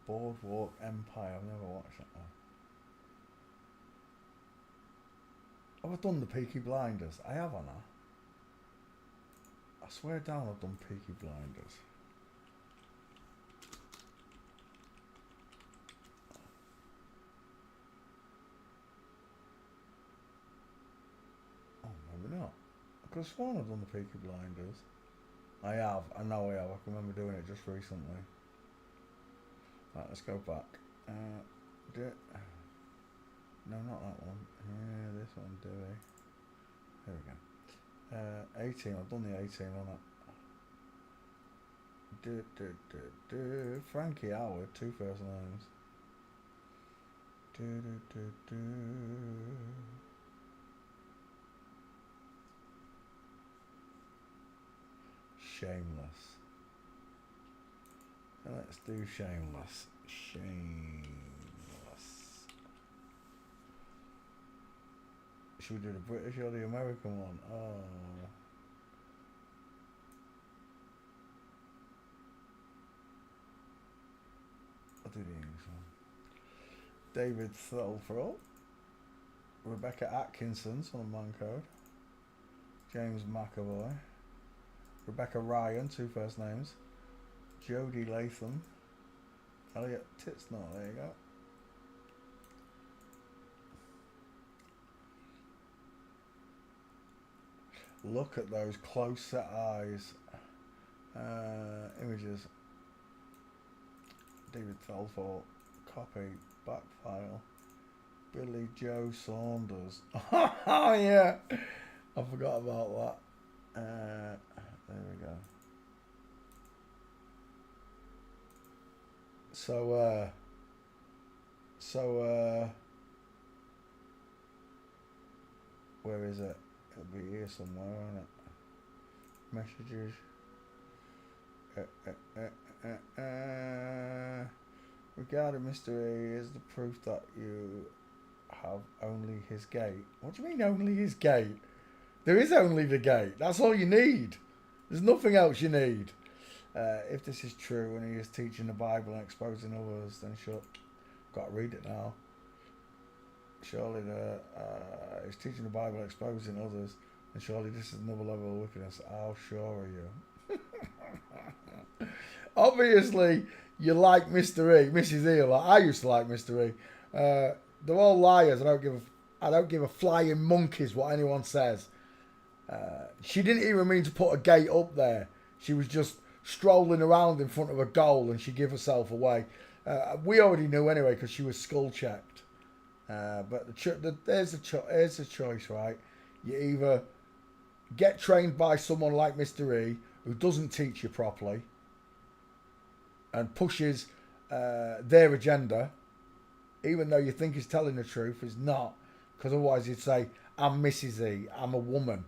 Boardwalk Empire. I've never watched that one. Have I done the Peaky Blinders? I have, haven't I swear down I've done Peaky Blinders. Oh, maybe not. I could have sworn I've done the Peaky Blinders. I have. I know I have. I can remember doing it just recently. Right, let's go back. No, not that one. Yeah, this one, do we? There we go. 18. I've done the 18 on it. Frankie Howard, two first names. Shameless. Let's do Shameless. Shameless. Should we do the British or the American one? Oh. I'll do the English one. David Thelfrell. Rebecca Atkinson's on Man Code. James McAvoy. Rebecca Ryan, two first names. Jodie Latham. Elliot Titsnot, there you go. Look at those close set eyes. Images. David Thelfall. Copy. Back file. Billy Joe Saunders. Oh yeah. I forgot about that. There we go. So where is it? It'll be here somewhere, won't it? Messages. Regarding Mr. A is the proof that you have only his gate. What do you mean only his gate? There is only the gate. That's all you need. There's nothing else you need. If this is true and he is teaching the Bible and exposing others, then sure, got to read it now. Surely he's teaching the Bible and exposing others, and surely this is another level of wickedness. How sure are you? Obviously, you like Mr. E, Mrs. E. Like I used to like Mr. E. They're all liars. I don't give a flying monkeys what anyone says. She didn't even mean to put a gate up there. She was just strolling around in front of a goal and she gave herself away. We already knew anyway because she was skull checked. But here's the choice, right? You either get trained by someone like Mr. E who doesn't teach you properly and pushes their agenda, even though you think he's telling the truth, he's not, because otherwise he'd say, I'm Mrs. E, I'm a woman.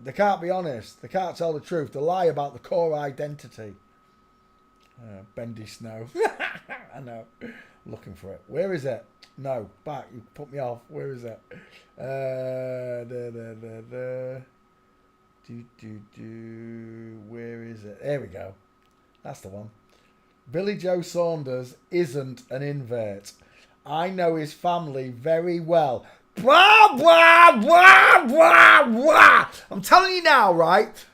They can't be honest. They can't tell the truth. They lie about the core identity. Bendy Snow. I know. Looking for it. Where is it? No. Back. You put me off. Where is it? Where is it? There we go. That's the one. Billy Joe Saunders isn't an invert. I know his family very well. Blah, blah, blah, blah, blah. I'm telling you now, right?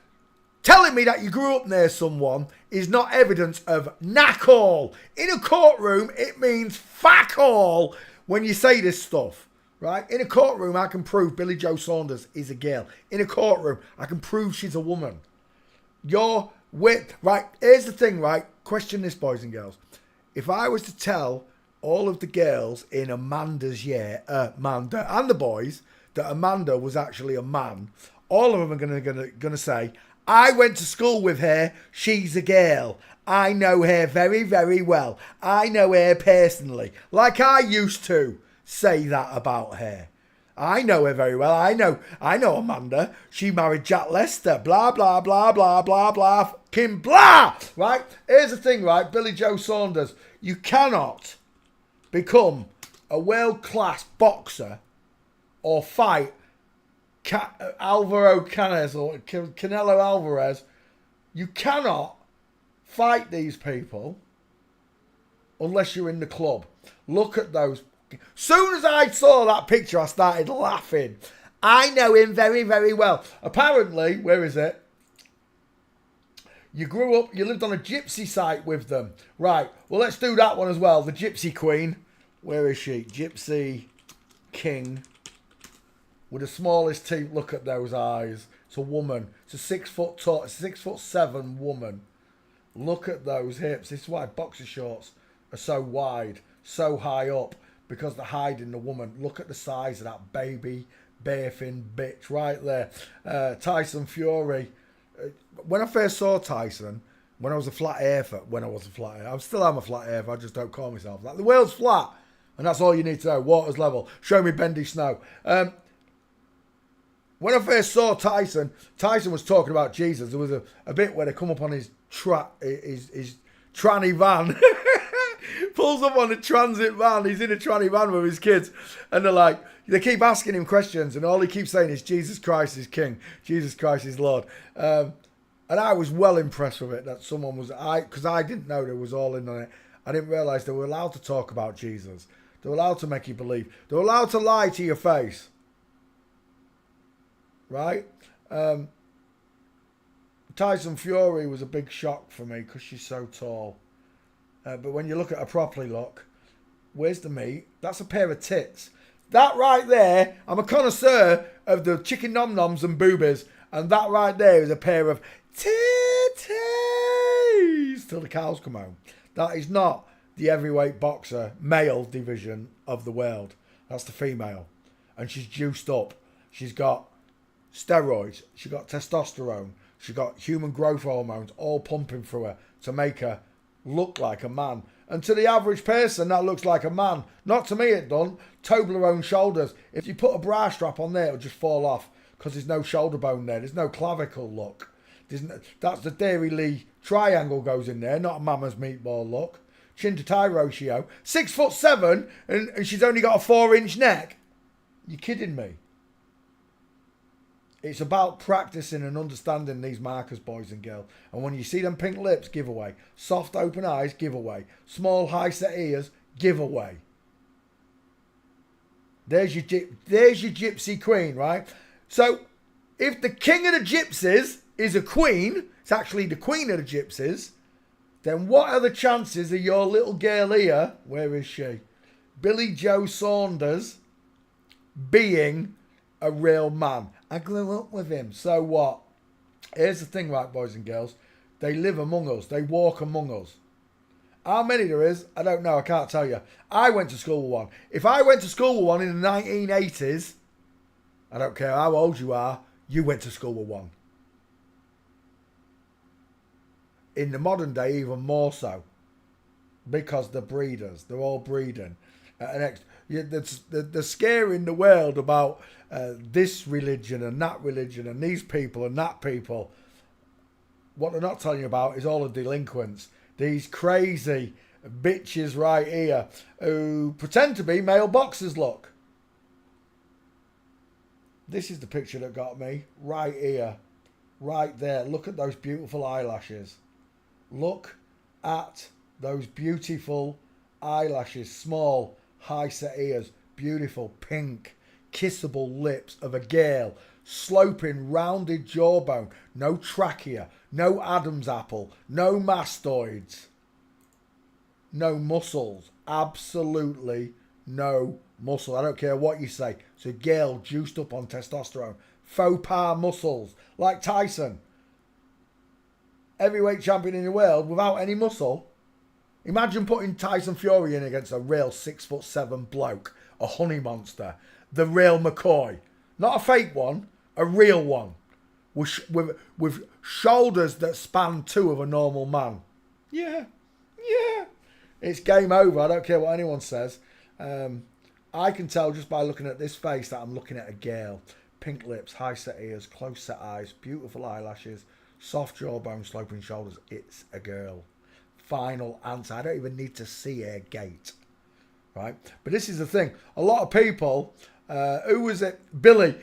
Telling me that you grew up near someone is not evidence of knack all. In a courtroom, it means fuck all when you say this stuff, right? In a courtroom, I can prove Billy Joe Saunders is a girl. In a courtroom, I can prove she's a woman. Right, here's the thing, right? Question this, boys and girls. If I was to tell all of the girls in Amanda's year, Amanda and the boys, that Amanda was actually a man, all of them are gonna say, I went to school with her, she's a girl. I know her very, very well. I know her personally. Like I used to say that about her. I know her very well. I know Amanda. She married Jack Lester. Blah, blah, blah, blah, blah, blah. Kim blah. Right? Here's the thing, right? Billy Joe Saunders. You cannot become a world-class boxer or fight Alvaro Canes or Canelo Alvarez. You cannot fight these people unless you're in the club. Look at those. Soon as I saw that picture, I started laughing. I know him very, very well. Apparently, where is it? You grew up, you lived on a gypsy site with them. Right, well, let's do that one as well. The Gypsy Queen. Where is she? Gypsy King. With the smallest teeth. Look at those eyes. It's a woman. It's a 6 foot tall, 6'7" woman. Look at those hips. This is why boxer shorts are so wide, so high up, because they're hiding the woman. Look at the size of that baby, bare-fin bitch right there. Tyson Fury. When I first saw Tyson, when I was a flat earther, I still am a flat earther, I just don't call myself that. The world's flat, and that's all you need to know. Water's level. Show me bendy snow. When I first saw Tyson was talking about Jesus. There was a bit where they come up on his tranny van. Pulls up on a transit van. He's in a tranny van with his kids. And they keep asking him questions. And all he keeps saying is, Jesus Christ is King. Jesus Christ is Lord. And I was well impressed with it that someone was, because I didn't know they was all in on it. I didn't realise they were allowed to talk about Jesus. They were allowed to make you believe. They were allowed to lie to your face. Right? Tyson Fury was a big shock for me because she's so tall. But when you look at her properly, look, where's the meat? That's a pair of tits. That right there, I'm a connoisseur of the chicken nom-noms and boobies, and that right there is a pair of titties till the cows come home. That is not the heavyweight boxer male division of the world. That's the female. And she's juiced up. She's got steroids. She's got testosterone. She's got human growth hormones all pumping through her to make her look like a man. And to the average person, that looks like a man. Not to me, it don't. Toblerone shoulders. If you put a bra strap on there, it'll just fall off because there's no shoulder bone there. There's no clavicle look. That's the Dairy Lee triangle goes in there, not a mama's meatball look. Chin to tie ratio. 6'7", and she's only got a 4-inch neck. You kidding me? It's about practicing and understanding these markers, boys and girls. And when you see them pink lips, giveaway. Soft open eyes, giveaway. Small high set ears, giveaway. There's your gypsy queen, right? So if the king of the gypsies is a queen, it's actually the queen of the gypsies, then what are the chances of your little girl here, where is she? Billy Joe Saunders being a real man? I grew up with him. So what? Here's the thing, right, boys and girls. They live among us. They walk among us. How many there is, I don't know. I can't tell you. I went to school with one. If I went to school with one in the 1980s, I don't care how old you are, you went to school with one. In the modern day, even more so. Because they're breeders. They're all breeding. They're scaring the world about this religion and that religion and these people and that people. What they're not telling you about is all the delinquents. These crazy bitches right here who pretend to be male boxers, look. This is the picture that got me. Right here. Right there. Look at those beautiful eyelashes. Look at those beautiful eyelashes. Small, high set ears. Beautiful, pink, kissable lips of a girl. Sloping, rounded jawbone. No trachea. No Adam's apple. No mastoids. No muscles. Absolutely no muscle. I don't care what you say. It's a girl juiced up on testosterone. Faux pas muscles. Like Tyson. Heavyweight champion in the world without any muscle. Imagine putting Tyson Fury in against a real 6'7" bloke. A honey monster. The real McCoy. Not a fake one. A real one. With shoulders that span two of a normal man. Yeah. It's game over. I don't care what anyone says. I can tell just by looking at this face that I'm looking at a girl. Pink lips, high set ears, close set eyes, beautiful eyelashes, soft jawbone, sloping shoulders. It's a girl. Final answer. I don't even need to see her gait. Right? But this is the thing. A lot of people, who was it? Billy.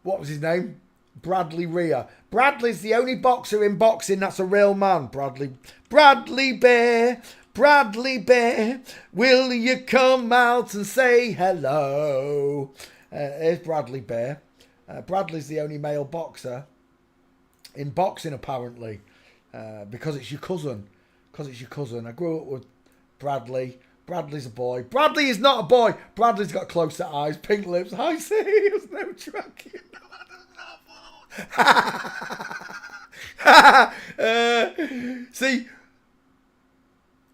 What was his name? Bradley Rhea. Bradley's the only boxer in boxing that's a real man. Bradley Bear. Bradley Bear, will you come out and say hello? Here's Bradley Bear. Bradley's the only male boxer in boxing, apparently, because it's your cousin. I grew up with Bradley. Bradley's a boy. Bradley is not a boy. Bradley's got closer eyes, pink lips. I see. There's no tracking. See,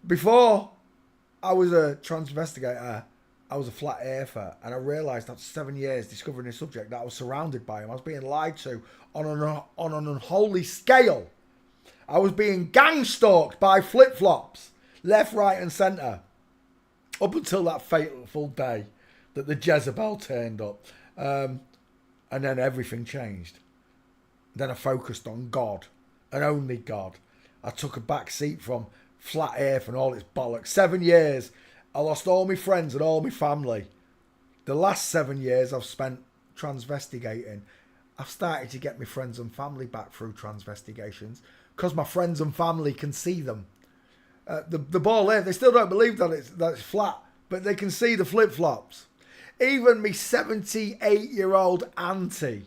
before I was a transvestigator, I was a flat earther, and I realised after 7 years discovering this subject that I was surrounded by him. I was being lied to on an unholy scale. I was being gang stalked by flip-flops, left, right and centre, up until that fateful day that the Jezebel turned up. And then everything changed. Then I focused on God and only God. I took a back seat from flat earth and all its bollocks. 7 years, I lost all my friends and all my family. The last 7 years I've spent transvestigating. I've started to get my friends and family back through transvestigations because my friends and family can see them. The ball there, they still don't believe that it's flat, but they can see the flip-flops. Even me 78-year-old Auntie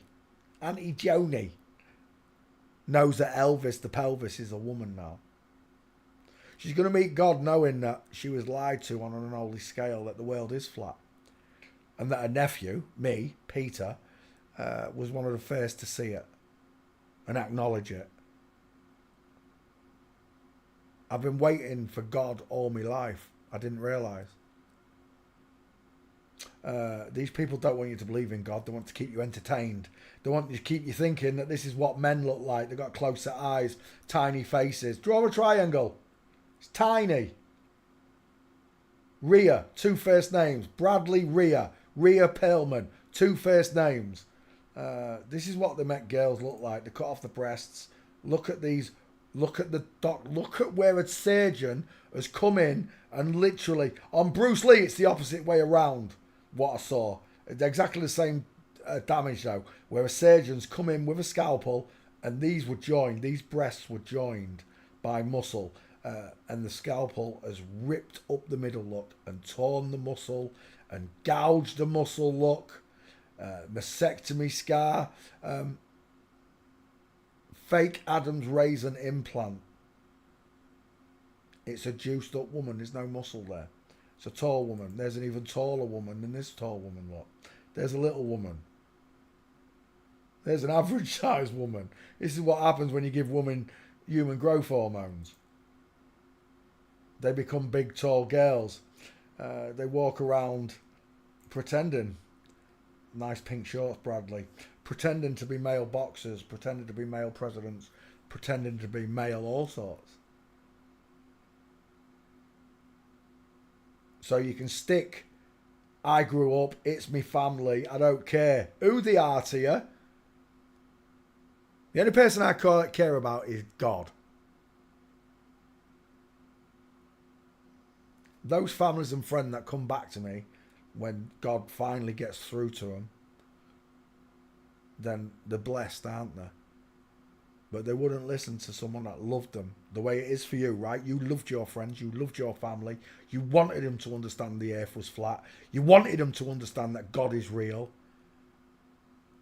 Joni, knows that Elvis the pelvis is a woman now. She's going to meet God knowing that she was lied to on an unholy scale, that the world is flat. And that her nephew, me, Peter, was one of the first to see it and acknowledge it. I've been waiting for God all my life. I didn't realise. These people don't want you to believe in God. They want to keep you entertained. They want you to keep you thinking that this is what men look like. They've got closer eyes, tiny faces. Draw a triangle. It's tiny. Rhea, 2 first names. Bradley Rhea. Rhea Perlman, 2 first names. This is what they make girls look like. They cut off the breasts. Look at these. Look at the doc. Look at where a surgeon has come in and literally, on Bruce Lee, it's the opposite way around. What I saw, it's exactly the same damage though, where a surgeon's come in with a scalpel and these breasts were joined by muscle, and the scalpel has ripped up the middle, look, and torn the muscle and gouged the muscle, look, mastectomy scar, fake Adam's raisin implant. It's a juiced up woman, there's no muscle there. It's a tall woman. There's an even taller woman than this tall woman, look. There's a little woman. There's an average sized woman. This is what happens when you give women human growth hormones. They become big, tall girls. They walk around pretending. Nice pink shorts, Bradley. Pretending to be male boxers, pretending to be male presidents, pretending to be male all sorts. So you can stick, I grew up, it's me family, I don't care who they are to you. The only person I care about is God. Those families and friends that come back to me when God finally gets through to them, then they're blessed, aren't they? But they wouldn't listen to someone that loved them the way it is for you, right? You loved your friends, you loved your family, you wanted them to understand the earth was flat, you wanted them to understand that God is real,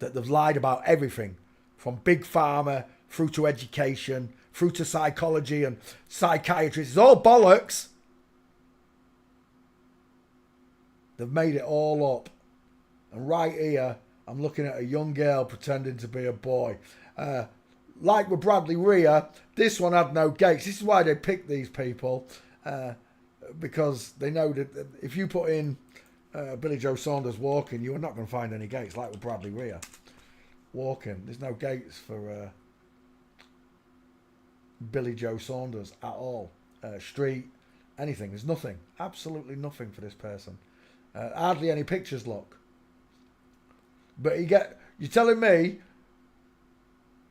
that they've lied about everything, from big pharma through to education, through to psychology and psychiatrists. It's all bollocks. They've made it all up. And right here, I'm looking at a young girl pretending to be a boy. Like with Bradley Rhea, this one had no gates. This is why they pick these people, because they know that if you put in Billy Joe Saunders walking, you are not going to find any gates. Like with Bradley Rhea walking, there's no gates for Billy Joe Saunders at all. Street, anything. There's nothing. Absolutely nothing for this person. Hardly any pictures, look. But you're telling me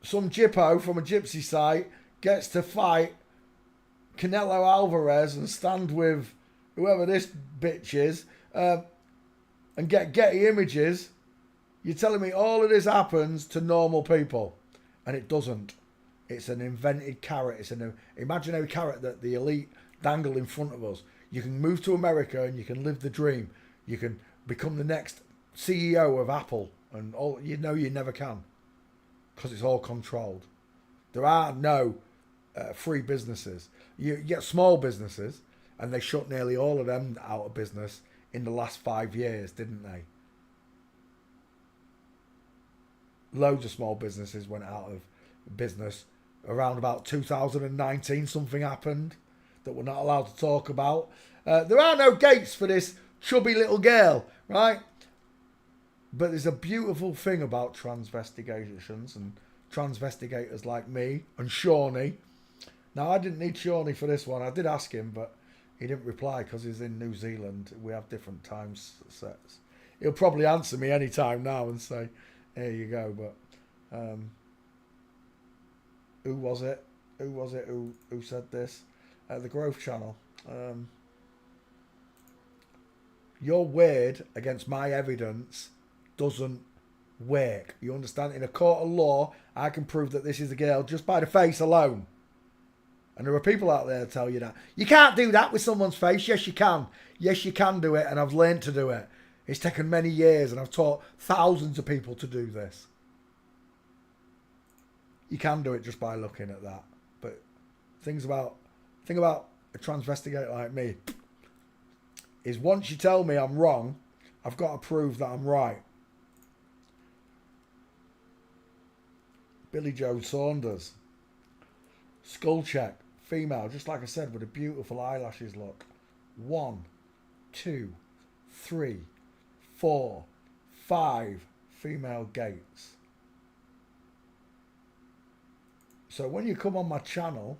some Jippo from a gypsy site gets to fight Canelo Alvarez and stand with whoever this bitch is and get Getty images. You're telling me all of this happens to normal people, and it doesn't. It's an invented carrot. It's an imaginary carrot that the elite dangle in front of us. You can move to America and you can live the dream. You can become the next CEO of Apple, and all you know you never can, because it's all controlled. There are no free businesses. You get small businesses, and they shut nearly all of them out of business in the last 5 years, didn't they? Loads of small businesses went out of business. Around about 2019, something happened that we're not allowed to talk about. There are no gates for this chubby little girl, right? But there's a beautiful thing about transvestigations and transvestigators like me and Shawnee. Now, I didn't need Shawnee for this one. I did ask him, but he didn't reply because he's in New Zealand. We have different time sets. He'll probably answer me any time now and say, here you go. But who was it? Who said this? The Growth Channel. Your word against my evidence doesn't work. You understand? In a court of law, I can prove that this is a girl just by the face alone. And there are people out there that tell you that. You can't do that with someone's face. Yes, you can. Yes, you can do it, and I've learned to do it. It's taken many years, and I've taught thousands of people to do this. You can do it just by looking at that. But thing about a transvestigate like me is once you tell me I'm wrong, I've got to prove that I'm right. Billy Joe Saunders. Skull check. Female, just like I said, with a beautiful eyelashes look. 1, 2, 3, 4, 5 female gates. So when you come on my channel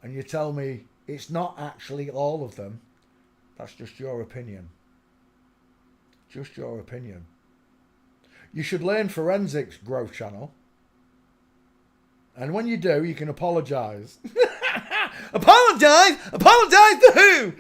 and you tell me it's not actually all of them, that's just your opinion. Just your opinion. You should learn forensics, Growth Channel. And when you do, you can apologise. Apologise? Apologise to who?